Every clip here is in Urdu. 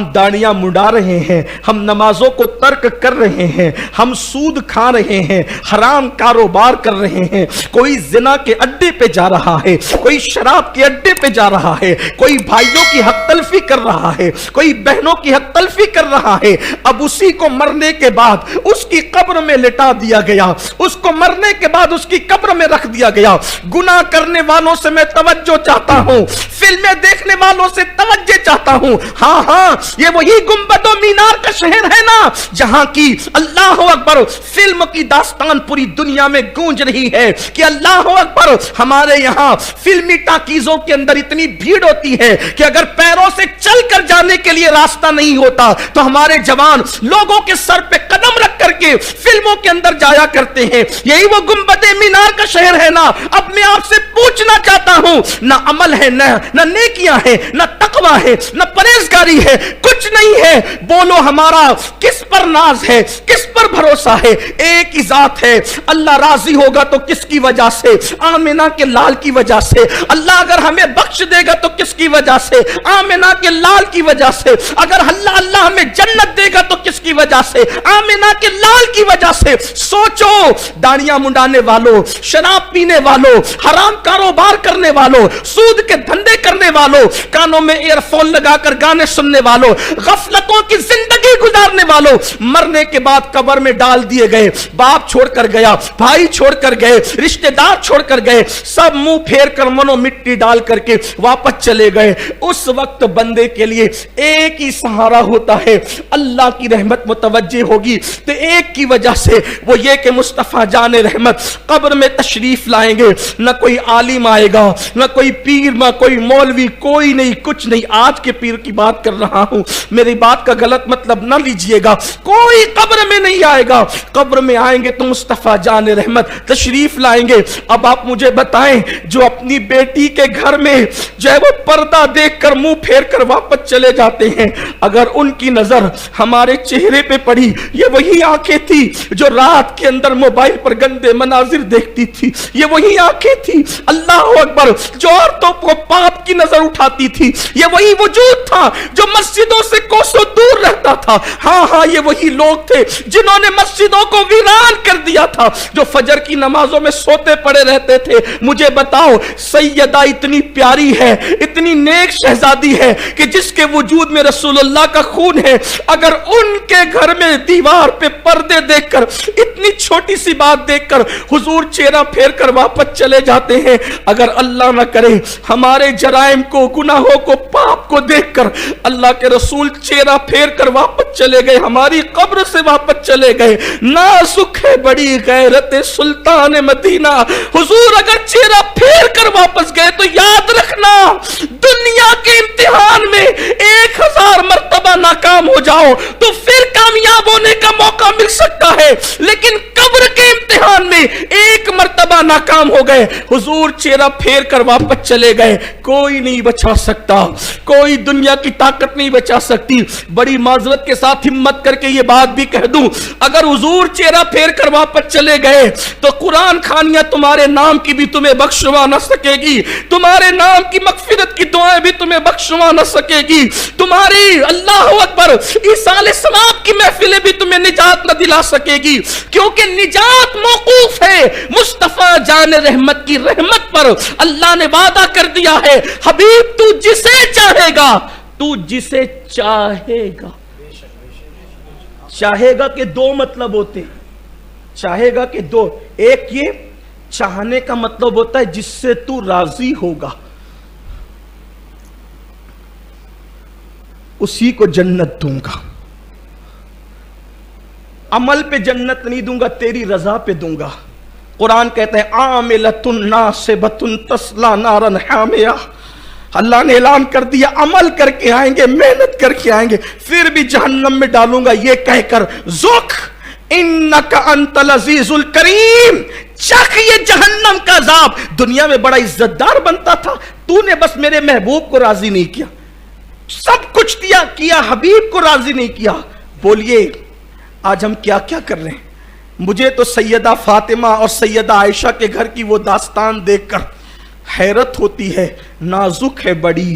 ہم داڑیاں مڈا رہے ہیں, ہم نمازوں کو ترک کر رہے ہیں, ہم سود کھا رہے ہیں, حرام کاروبار کر رہے ہیں, کوئی زنا کے اڈے پہ جا رہا ہے, کوئی شراب کے اڈے پہ جا رہا ہے, کوئی بھائیوں کی حق تلفی کر رہا ہے, کوئی بہنوں کی حق تلفی کر رہا ہے, اب اسی کو مرنے کے بعد اس کی قبر میں لٹا دیا گیا, اس کو مرنے کے بعد اس کی قبر میں رکھ دیا گیا. گناہ کرنے والوں سے میں توجہ چاہتا ہوں, فلمیں دیکھنے والوں سے توجہ چاہتا ہوں. ہاں ہاں, یہ وہی گنبد و مینار کا شہر ہے نا جہاں کی اللہ اکبر فلم کی داستان پوری دنیا میں گونج رہی ہے کہ اللہ اکبر. ہمارے یہاں فلمی ٹاکیزوں کے اندر اتنی بھیڑ ہوتی ہے کہ اگر پیروں سے چل کر جانے کے لیے راستہ نہیں ہوتا تو ہمارے جوان لوگوں کے سر پہ قدم رکھ کر کے فلموں کے اندر جایا کرتے ہیں. یہی وہ گنبد مینار کا شہر ہے نا. اب میں آپ سے پوچھنا چاہتا ہوں, نہ عمل ہے, نہ نیکیاں ہیں, نہ تقوی ہے, نہ پرہیزگاری ہے, کچھ نہیں ہے. بولو ہمارا کس پر ناز ہے, کس پر بھروسہ ہے؟ ایک ہی ذات ہے. اللہ راضی ہوگا تو کس کی وجہ سے؟ آمنہ کے لال کی وجہ سے. اللہ اگر ہمیں بخش دے گا تو کس کی وجہ سے؟ آمنہ کے لال کی وجہ سے. اگر اللہ ہمیں جنت دے گا تو کس کی وجہ سے؟ آمنہ کے لال کی وجہ سے. سوچو, داڑیاں منڈانے والوں, شراب پینے والوں, حرام کاروبار کرنے والوں, سود کے دھندے کرنے والوں, کانوں میں ایئر فون لگا کر گانے سننے والوں, غفلتوں کی زندگی گزارنے والوں, مرنے کے بعد قبر میں ڈال دیے گئے. باپ چھوڑ کر گیا, بھائی چھوڑ کر گئے, رشتہ دار چھوڑ کر گئے, سب منہ پھیر کر منو مٹی ڈال کر کے واپس چلے گئے. اس وقت بندے کے لیے ایک ہی سہارا ہوتا ہے, اللہ کی رحمت متوجہ ہوگی تو ایک کی وجہ سے, وہ یہ کہ مصطفیٰ جان رحمت قبر میں تشریف لائیں گے. نہ کوئی عالم آئے گا, نہ کوئی پیر, نہ کوئی مولوی, کوئی نہیں, کچھ نہیں. آج کے پیر کی بات کر رہا ہوں, میری بات کا غلط مطلب نہ لیجئے گا. کوئی قبر میں نہیں آئے گا. قبر میں آئیں گے تو مصطفیٰ جان رحمت تشریف لائیں گے. اب آپ مجھے بتائیں, جو اپنی بیٹی کے گھر میں جو ہے وہ پردہ دیکھ کر منہ پھیر کر واپس چلے جاتے ہیں, اگر ان کی نظر ہمارے چہرے پہ پڑی, یہ وہی آنکھیں تھی جو رات کے اندر موبائل پر گندے مناظر دیکھتی تھی, یہ وہی آنکھیں تھی اللہ اکبر جو عورتوں کو پاپ کی نظر اٹھاتی تھی, یہ وہی وجود تھا جو مسجدوں سے کوسوں دور رہتا تھا. ہاں ہاں, یہ وہی لوگ تھے جنہوں نے مسجدوں کو ویران کر دیا تھا, جو فجر کی نمازوں میں سوتے پڑے رہتے تھے. مجھے بتاؤ, سیدہ اتنی پیاری ہے, اتنی نیک شہزادی ہے کہ جس کے وجود میں رسول اللہ کا خون ہے, اگر ان کے گھر میں دیوار پہ پردے دیکھ کر, اتنی چھوٹی سی بات دیکھ کر حضور چہرہ پھیر کر واپس چلے جاتے ہیں, اگر اللہ نہ کرے ہمارے جرائم کو, گناہوں کو, پاپ کو دیکھ کر اللہ کے رسول چہرہ پھیر کر واپس چلے گئے, ہماری قبر سے واپس چلے گئے, نازک ہے بڑی غیرت سلطان مدینہ. حضور اگر چہرہ پھیر کر واپس گئے تو یاد رکھنا, دنیا کے امتحان میں 1000 مرتبہ ناکام ہو جاؤ تو پھر کامیاب ہونے کا موقع مل سکتا ہے, لیکن قبر کے امتحان میں 1 مرتبہ ناکام ہو گئے, حضور چہرہ پھیر کر واپس چلے گئے. کوئی نہیں بچا سکتا, کوئی دنیا کی طاقت نہیں بچا سکتی. بڑی معذرت کے ساتھ ہمت کر کے یہ بات بھی کہہ دوں, اگر حضور چہرہ پھیر کر واپس چلے گئے تو قرآن خوانیاں تمہارے نام کی بھی تمہیں بخشوا نہ سکے گی, تمہارے نام کی مغفرت کی دعائیں بھی تمہیں بخشوا نہ سکے گی, تمہاری اللہ اکبر ایصال ثواب کی محفلیں بھی تمہیں نجات نہ دلا سکے گی, کیونکہ نجات موقوف ہے مصطفیٰ جان رحمت کی رحمت پر. اللہ نے وعدہ کر دیا ہے, حبیب تو جسے چاہے گا, تو جسے چاہے گا. چاہے گا کے 2 مطلب ہوتے ہیں, چاہے گا کہ 2, ایک یہ چاہنے کا مطلب ہوتا ہے جس سے تو راضی ہوگا, اسی کو جنت دوں گا. عمل پہ جنت نہیں دوں گا, تیری رضا پہ دوں گا. قرآن کہتا ہے عاملۃ ناصبۃ تصلی نارا حامیہ. اللہ نے اعلان کر دیا عمل کر کے آئیں گے, محنت کر کے آئیں گے, پھر بھی جہنم میں ڈالوں گا, یہ کہہ کر ذوق انک انت العزیز الکریم, چکھ یہ جہنم کا عذاب. دنیا میں بڑا عزت دار بنتا تھا, تو نے بس میرے محبوب کو راضی نہیں کیا, سب کچھ کیا حبیب کو راضی نہیں کیا. بولیے آج ہم کیا کیا کر رہے ہیں؟ مجھے تو سیدہ فاطمہ اور سیدہ عائشہ کے گھر کی وہ داستان دیکھ کر حیرت ہوتی ہے. نازک ہے بڑی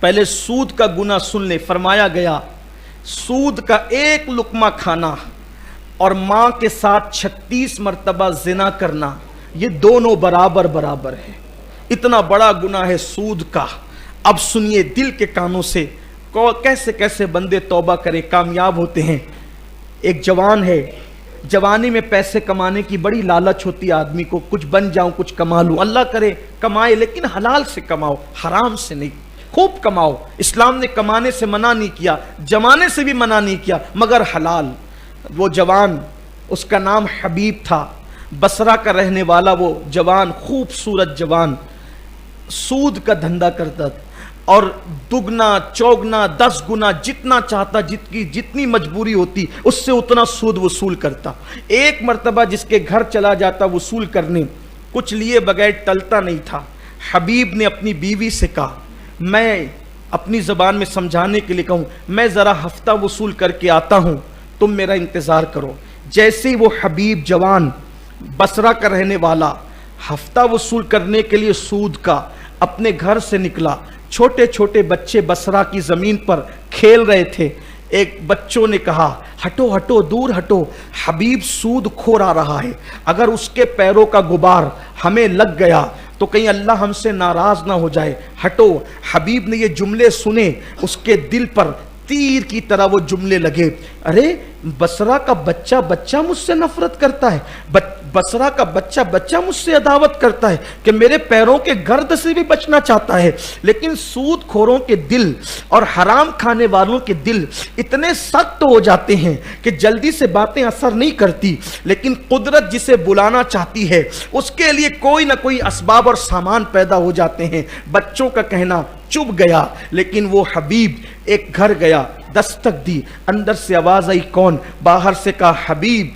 پہلے سود کا گناہ سن لے. فرمایا گیا سود کا ایک لقمہ کھانا اور ماں کے ساتھ 36 مرتبہ زنا کرنا، یہ دونوں برابر برابر ہے. اتنا بڑا گناہ ہے سود کا. اب سنیے دل کے کانوں سے، کیسے کیسے بندے توبہ کریں کامیاب ہوتے ہیں. ایک جوان ہے، جوانی میں پیسے کمانے کی بڑی لالچ ہوتی ہے آدمی کو، کچھ بن جاؤں، کچھ کما لوں. اللہ کرے کمائے لیکن حلال سے کماؤ، حرام سے نہیں. خوب کماؤ، اسلام نے کمانے سے منع نہیں کیا، جمانے سے بھی منع نہیں کیا، مگر حلال. وہ جوان، اس کا نام حبیب تھا، بصرہ کا رہنے والا وہ جوان، خوبصورت جوان، سود کا دھندا کرتا تھا اور دگنا چوگنا 10 گنا جتنا چاہتا، جتنی مجبوری ہوتی اس سے اتنا سود وصول کرتا. ایک مرتبہ جس کے گھر چلا جاتا وصول کرنے، کچھ لیے بغیر ٹلتا نہیں تھا. حبیب نے اپنی بیوی سے کہا، میں اپنی زبان میں سمجھانے کے لیے کہوں، میں ذرا ہفتہ وصول کر کے آتا ہوں، تم میرا انتظار کرو. جیسے ہی وہ حبیب جوان بصرہ کا رہنے والا ہفتہ وصول کرنے کے لیے سود کا اپنے گھر سے نکلا، چھوٹے چھوٹے بچے بصرہ کی زمین پر کھیل رہے تھے. ایک بچوں نے کہا، ہٹو ہٹو دور ہٹو، حبیب سود کھور آ رہا ہے، اگر اس کے پیروں کا غبار ہمیں لگ گیا تو کہیں اللہ ہم سے ناراض نہ ہو جائے، ہٹو. حبیب نے یہ جملے سنے، اس کے دل پر تیر کی طرح وہ جملے لگے، ارے بصرہ کا بچہ مجھ سے نفرت کرتا ہے، بصرہ کا بچہ مجھ سے عداوت کرتا ہے کہ میرے پیروں کے گرد سے بھی بچنا چاہتا ہے. لیکن سود کھوروں کے دل اور حرام کھانے والوں کے دل اتنے سخت ہو جاتے ہیں کہ جلدی سے باتیں اثر نہیں کرتی. لیکن قدرت جسے بلانا چاہتی ہے اس کے لیے کوئی نہ کوئی اسباب اور سامان پیدا ہو جاتے ہیں. بچوں کا کہنا چپ گیا، لیکن وہ حبیب ایک گھر گیا، دستک دی، اندر سے آواز آئی، کون؟ باہر سے کہا حبیب.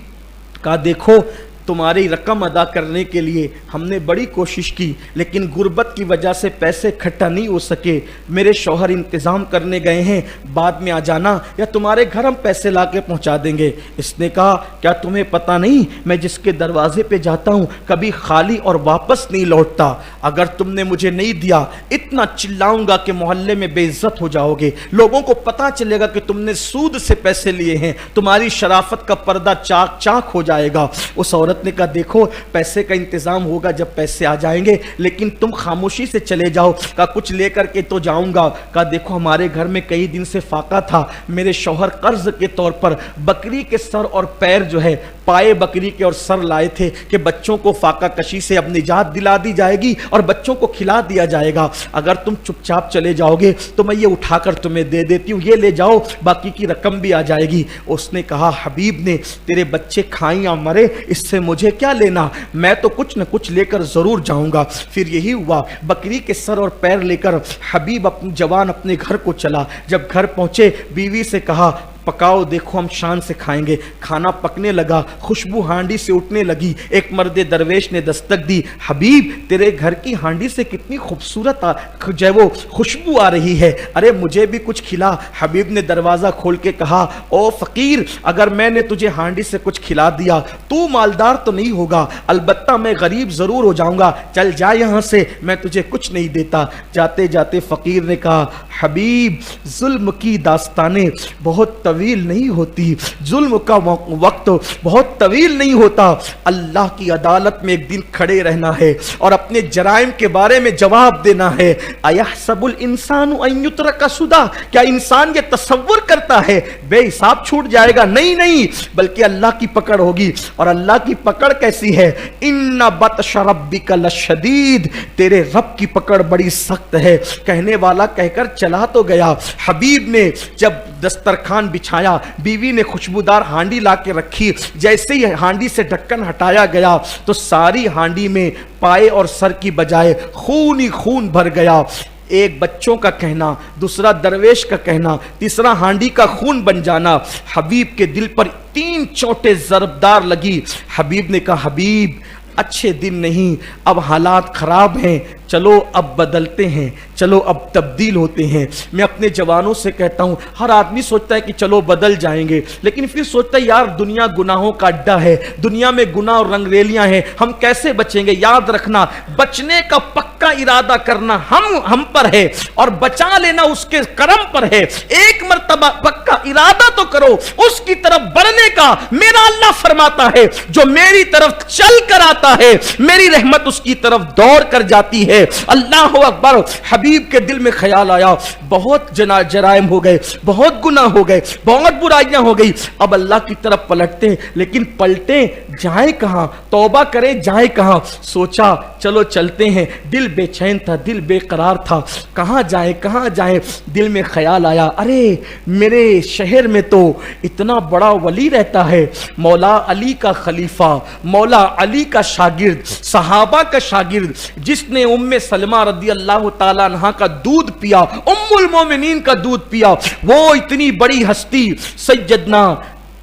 کہا دیکھو تمہاری رقم ادا کرنے کے لیے ہم نے بڑی کوشش کی، لیکن غربت کی وجہ سے پیسے اکٹھا نہیں ہو سکے. میرے شوہر انتظام کرنے گئے ہیں، بعد میں آ جانا یا تمہارے گھر ہم پیسے لا کے پہنچا دیں گے. اس نے کہا کیا تمہیں پتہ نہیں میں جس کے دروازے پہ جاتا ہوں کبھی خالی اور واپس نہیں لوٹتا. اگر تم نے مجھے نہیں دیا اتنا چلاؤں گا کہ محلے میں بے عزت ہو جاؤ گے، لوگوں کو پتہ چلے گا کہ تم نے سود سے پیسے لیے ہیں، تمہاری شرافت کا پردہ چاک چاک ہو جائے گا. اس عورت نے کہا دیکھو پیسے کا انتظام ہوگا جب پیسے آ جائیں گے، لیکن تم خاموشی سے چلے جاؤ. کہا کچھ لے کر کے تو جاؤں گا. کہا دیکھو ہمارے گھر میں کئی دن سے فاقہ تھا، میرے شوہر قرض کے طور پر بکری کے سر اور پیر جو ہے، پائے بکری کے اور سر لائے تھے کہ بچوں کو فاقہ کشی سے اب نجات دلا دی جائے گی اور بچوں کو کھلا دیا جائے گا. اگر تم چپ چاپ چلے جاؤ گے تو میں یہ اٹھا کر تمہیں دے دیتی ہوں، یہ لے جاؤ، باقی کی رقم بھی آ جائے گی. اس نے کہا حبیب نے، تیرے بچے کھائیں یا مرے اس سے مجھے کیا لینا، میں تو کچھ نہ کچھ لے کر ضرور جاؤں گا. پھر یہی ہوا، بکری کے سر اور پیر لے کر حبیب جوان اپنے گھر کو چلا. جب گھر پہنچے بیوی سے کہا پکاؤ، دیکھو ہم شان سے کھائیں گے. کھانا پکنے لگا، خوشبو ہانڈی سے اٹھنے لگی. ایک مرد درویش نے دستک دی، حبیب تیرے گھر کی ہانڈی سے کتنی خوبصورت جو ہے وہ خوشبو آ رہی ہے، ارے مجھے بھی کچھ کھلا. حبیب نے دروازہ کھول کے کہا او فقیر، اگر میں نے تجھے ہانڈی سے کچھ کھلا دیا تو مالدار تو نہیں ہوگا، البتہ میں غریب ضرور ہو جاؤں گا، چل جا یہاں سے، میں تجھے کچھ نہیں دیتا. جاتے جاتے فقیر نے کہا حبیب ظلم کی داستانیں بہت طویل نہیں ہوتی، ظلم کا وقت بہت طویل نہیں ہوتا. اللہ کی عدالت میں ایک دن کھڑے رہنا ہے اور اپنے جرائم کے بارے میں جواب دینا ہے. ایحسب الانسان ان یترک سدی، کیا انسان یہ تصور کرتا ہے بے حساب چھوٹ جائے گا؟ نہیں، بلکہ اللہ کی پکڑ ہوگی. اور اللہ کی پکڑ کیسی ہے؟ ان بطش ربک لشدید، تیرے رب کی پکڑ بڑی سخت ہے. کہنے والا کہہ کر چلا تو گیا. حبیب نے جب دسترخوان بچھایا، بیوی نے خوشبودار ہانڈی لا کے رکھی، جیسے ہی ہانڈی سے ڈھکن ہٹایا گیا تو ساری ہانڈی میں پائے اور سر کی بجائے خون ہی خون بھر گیا. ایک بچوں کا کہنا، دوسرا درویش کا کہنا، تیسرا ہانڈی کا خون بن جانا. حبیب کے دل پر 3 چوٹیں ضربدار لگی. حبیب نے کہا حبیب اچھے دن نہیں، اب حالات خراب ہیں، چلو اب بدلتے ہیں، چلو اب تبدیل ہوتے ہیں. میں اپنے جوانوں سے کہتا ہوں، ہر آدمی سوچتا ہے کہ چلو بدل جائیں گے، لیکن پھر سوچتا ہے یار دنیا گناہوں کا اڈا ہے، دنیا میں گناہ اور رنگریلیاں ہیں، ہم کیسے بچیں گے؟ یاد رکھنا بچنے کا پکا پکا ارادہ کرنا ہم پر ہے اور بچا لینا اس کے کرم پر ہے. ایک مرتبہ پکا ارادہ تو کرو اس کی طرف بڑھنے کا. میرا اللہ فرماتا ہے جو میری طرف چل کر آتا ہے میری رحمت اس کی طرف دوڑ کر جاتی ہے. اللہ اکبر. حبیب کے دل میں خیال آیا بہت جرائم ہو گئے, بہت گناہ ہو گئے, بہت برائیاں ہو گئی, اب اللہ کی طرف پلٹتے ہیں, لیکن پلٹیں جائیں کہاں, توبہ کریں جائیں کہاں. سوچا چلو چلتے ہیں. دل بے چین تھا, دل بے قرار تھا, کہاں جائیں کہاں جائیں. دل میں خیال آیا ارے میرے شہر میں تو اتنا بڑا ولی رہتا ہے, مولا علی کا خلیفہ, مولا علی کا شاگرد, صحابہ کا شاگرد, جس نے ام سلمہ رضی اللہ تعالیٰ عنہ کا دودھ پیا, ام المومنین کا دودھ پیا, وہ اتنی بڑی ہستی سیدنا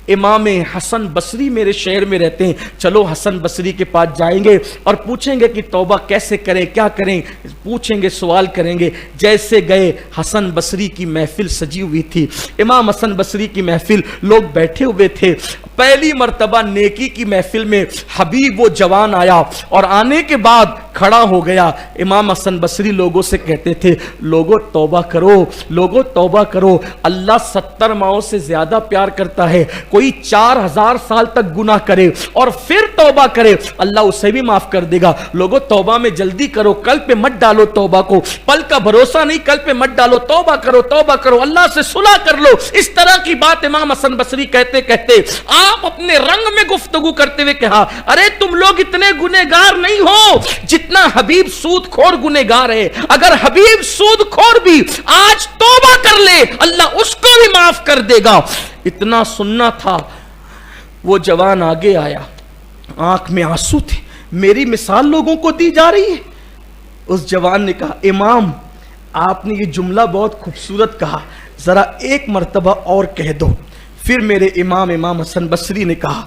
امام حسن بصری میرے شہر میں رہتے ہیں. چلو حسن بصری کے پاس جائیں گے اور پوچھیں گے کہ توبہ کیسے کریں, کیا کریں, پوچھیں گے, سوال کریں گے. جیسے گئے حسن بصری کی محفل سجی ہوئی تھی, امام حسن بصری کی محفل, لوگ بیٹھے ہوئے تھے. پہلی مرتبہ نیکی کی محفل میں حبیب وہ جوان آیا اور آنے کے بعد کھڑا ہو گیا. امام حسن بصری لوگوں سے کہتے تھے لوگوں توبہ کرو, لوگوں توبہ کرو, اللہ 70 ماؤں سے زیادہ پیار کرتا ہے. کوئی 4000 سال تک گناہ کرے اور پھر توبہ کرے اللہ اسے بھی معاف کر دے گا. لوگوں توبہ میں جلدی کرو, کل پہ مت ڈالو توبہ کو, پل کا بھروسہ نہیں, کل پہ مت ڈالو, توبہ کرو, توبہ کرو, اللہ سے صلح کر لو. اس طرح کی بات امام حسن بصری کہتے کہتے آپ اپنے رنگ میں گفتگو کرتے ہوئے کہا ارے تم لوگ اتنے گنہگار نہیں ہو جتنا حبیب سود خور گنہگار ہے. اگر حبیب سود خور بھی آج توبہ کر لے اللہ اس کو بھی معاف کر دے گا. اتنا سننا تھا. وہ جوان آگے آیا, آنکھ میں آنسو تھے, میری مثال لوگوں کو دی جا رہی ہے. اس جوان نے کہا امام آپ نے یہ جملہ بہت خوبصورت کہا, ذرا ایک مرتبہ اور کہہ دو. پھر میرے امام حسن بصری نے کہا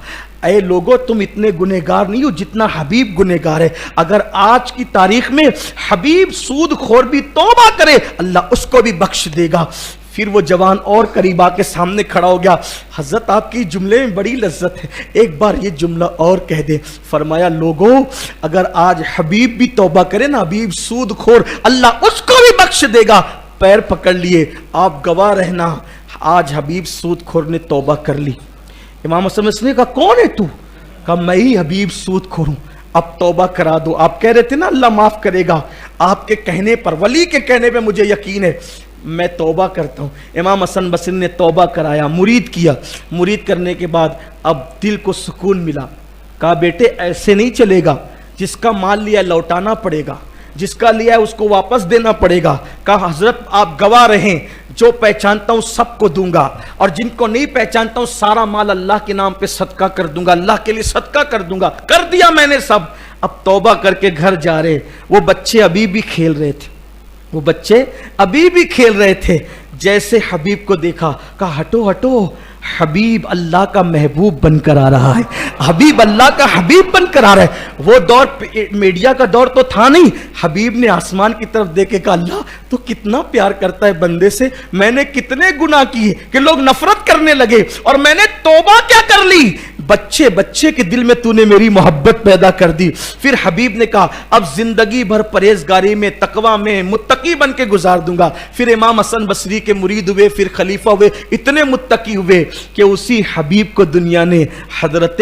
اے لوگوں تم اتنے گنہگار نہیں ہو جتنا حبیب گنہگار ہے. اگر آج کی تاریخ میں حبیب سود خور بھی توبہ کرے اللہ اس کو بھی بخش دے گا. پھر وہ جوان اور قریب آ کے سامنے کھڑا ہو گیا. حضرت آپ کی جملے میں بڑی لذت ہے, ایک بار یہ جملہ اور کہہ دیں. فرمایا لوگوں اگر آج حبیب بھی توبہ کرے نا, حبیب سود خور اللہ اس کو بھی بخش دے گا. پیر پکڑ لیے, آپ گواہ رہنا آج حبیب سود خور نے توبہ کر لی. امام حسن بصری نے کہا کون ہے تو؟ کہا میں ہی حبیب سود خور ہوں, اب توبہ کرا دو. آپ کہہ رہے تھے نا اللہ معاف کرے گا, آپ کے کہنے پر, ولی کے کہنے پہ مجھے یقین ہے, میں توبہ کرتا ہوں. امام حسن بصری نے توبہ کرایا, مرید کیا. مرید کرنے کے بعد اب دل کو سکون ملا. کہا بیٹے ایسے نہیں چلے گا, جس کا مال لیا لوٹانا پڑے گا, جس کا لیا ہے اس کو واپس دینا پڑے گا. کہا حضرت آپ گواہ رہیں, جو پہچانتا ہوں سب کو دوں گا اور جن کو نہیں پہچانتا ہوں سارا مال اللہ کے نام پہ صدقہ کر دوں گا, اللہ کے لیے صدقہ کر دوں گا. کر دیا میں نے سب. اب توبہ کر کے گھر جا رہے. وہ بچے ابھی بھی کھیل رہے تھے, وہ بچے ابھی بھی کھیل رہے تھے. جیسے حبیب کو دیکھا کہا ہٹو ہٹو, حبیب اللہ کا محبوب بن کر آ رہا ہے, حبیب اللہ کا حبیب بن کر آ رہا ہے. وہ دور میڈیا کا دور تو تھا نہیں. حبیب نے آسمان کی طرف دیکھ کے کہا اللہ تو کتنا پیار کرتا ہے بندے سے, میں نے کتنے گناہ کیے کہ لوگ نفرت کرنے لگے اور میں نے توبہ کیا کر لی. بچے بچے کے دل میں تو نے میری محبت پیدا کر دی. پھر حبیب نے کہا اب زندگی بھر پرہیزگاری میں, تقوی میں متقی بن کے گزار دوں گا. پھر امام حسن بصری کے مرید ہوئے, پھر خلیفہ ہوئے, اتنے متقی ہوئے کہ اسی حبیب کو دنیا نے حضرت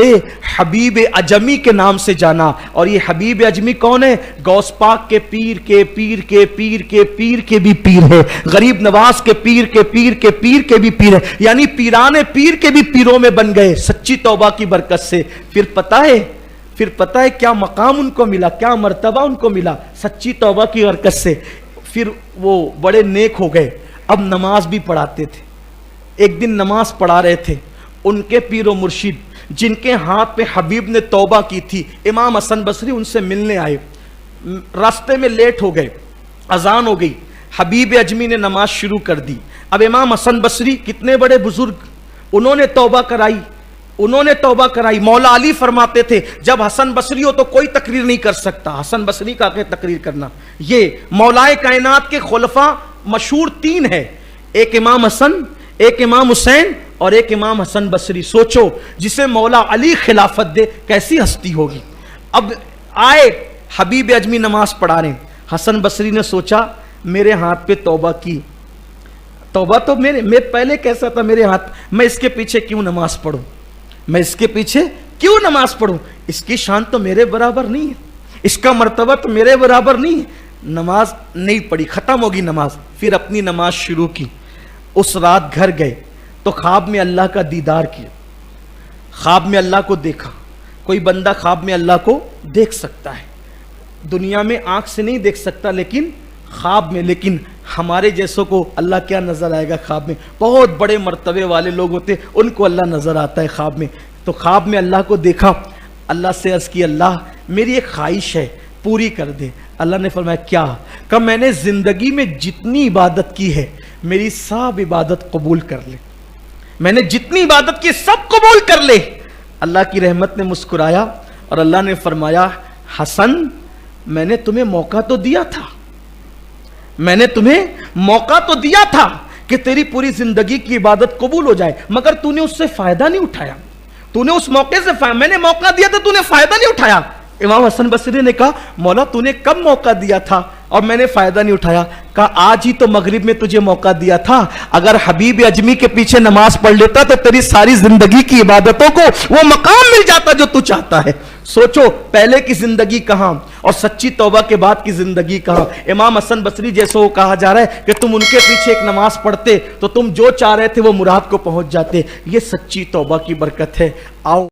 حبیب اجمی کے نام سے جانا. اور یہ حبیب اجمی کون ہے؟ غوث پاک کے پیر کے پیر کے پیر کے پیر کے بھی پیر ہے, غریب نواز کے پیر کے پیر کے پیر کے بھی پیر ہے, یعنی پیران پیر کے بھی پیروں میں بن گئے سچی توبہ کی برکت سے. پھر پتہ ہے کیا مقام ان کو ملا, کیا مرتبہ ان کو ملا سچی توبہ کی برکت سے. پھر وہ بڑے نیک ہو گئے, اب نماز بھی پڑھاتے تھے. ایک دن نماز پڑھا رہے تھے, ان کے پیر و مرشد جن کے ہاتھ پہ حبیب نے توبہ کی تھی امام حسن بصری ان سے ملنے آئے. راستے میں لیٹ ہو گئے, اذان ہو گئی, حبیب اجمی نے نماز شروع کر دی. اب امام حسن بصری کتنے بڑے بزرگ, انہوں نے توبہ کرائی. مولا علی فرماتے تھے جب حسن بصری ہو تو کوئی تقریر نہیں کر سکتا. حسن بصری کا کہ تقریر کرنا, یہ مولائے کائنات کے خلفاء مشہور 3 ہے, ایک امام حسن, ایک امام حسین اور ایک امام حسن بصری. سوچو جسے مولا علی خلافت دے کیسی ہستی ہوگی. اب آئے حبیب اجمی نماز پڑھا رہے ہیں, حسن بصری نے سوچا میرے ہاتھ پہ توبہ کی, توبہ تو میں پہلے کیسا تھا میرے ہاتھ, میں اس کے پیچھے کیوں نماز پڑھوں, میں اس کے پیچھے کیوں نماز پڑھوں, اس کی شان تو میرے برابر نہیں ہے, اس کا مرتبہ تو میرے برابر نہیں ہے. نماز نہیں پڑھی, ختم ہوگی نماز, پھر اپنی نماز شروع کی. اس رات گھر گئے تو خواب میں اللہ کا دیدار کیا, خواب میں اللہ کو دیکھا. کوئی بندہ خواب میں اللہ کو دیکھ سکتا ہے, دنیا میں آنکھ سے نہیں دیکھ سکتا لیکن خواب میں. لیکن ہمارے جیسوں کو اللہ کیا نظر آئے گا خواب میں؟ بہت بڑے مرتبے والے لوگ ہوتے ان کو اللہ نظر آتا ہے خواب میں. تو خواب میں اللہ کو دیکھا, اللہ سے عرض کی اللہ میری ایک خواہش ہے پوری کر دے. اللہ نے فرمایا کیا؟ کہ میں نے زندگی میں جتنی عبادت کی ہے میری سب عبادت قبول کر لے, میں نے جتنی عبادت کی سب قبول کر لے. اللہ کی رحمت نے مسکرایا اور اللہ نے فرمایا حسن میں نے تمہیں موقع تو دیا تھا, میں نے تمہیں موقع تو دیا تھا کہ تیری پوری زندگی کی عبادت قبول ہو جائے, مگر تو نے اس سے فائدہ نہیں اٹھایا, تو نے اس موقع سے میں نے موقع دیا تھا تو نے فائدہ نہیں اٹھایا. امام حسن بصری نے کہا مولا تو نے کب موقع دیا تھا اور میں نے فائدہ نہیں اٹھایا؟ کہا آج ہی تو مغرب میں تجھے موقع دیا تھا, اگر حبیب اجمی کے پیچھے نماز پڑھ لیتا تو تیری ساری زندگی کی عبادتوں کو وہ مقام مل جاتا جو تو چاہتا ہے. سوچو پہلے کی زندگی کہاں اور سچی توبہ کے بعد کی زندگی کہاں. امام حسن بصری جیسے وہ کہا جا رہا ہے کہ تم ان کے پیچھے ایک نماز پڑھتے تو تم جو چاہ رہے تھے وہ مراد کو پہنچ جاتے. یہ سچی توبہ کی برکت ہے. آؤ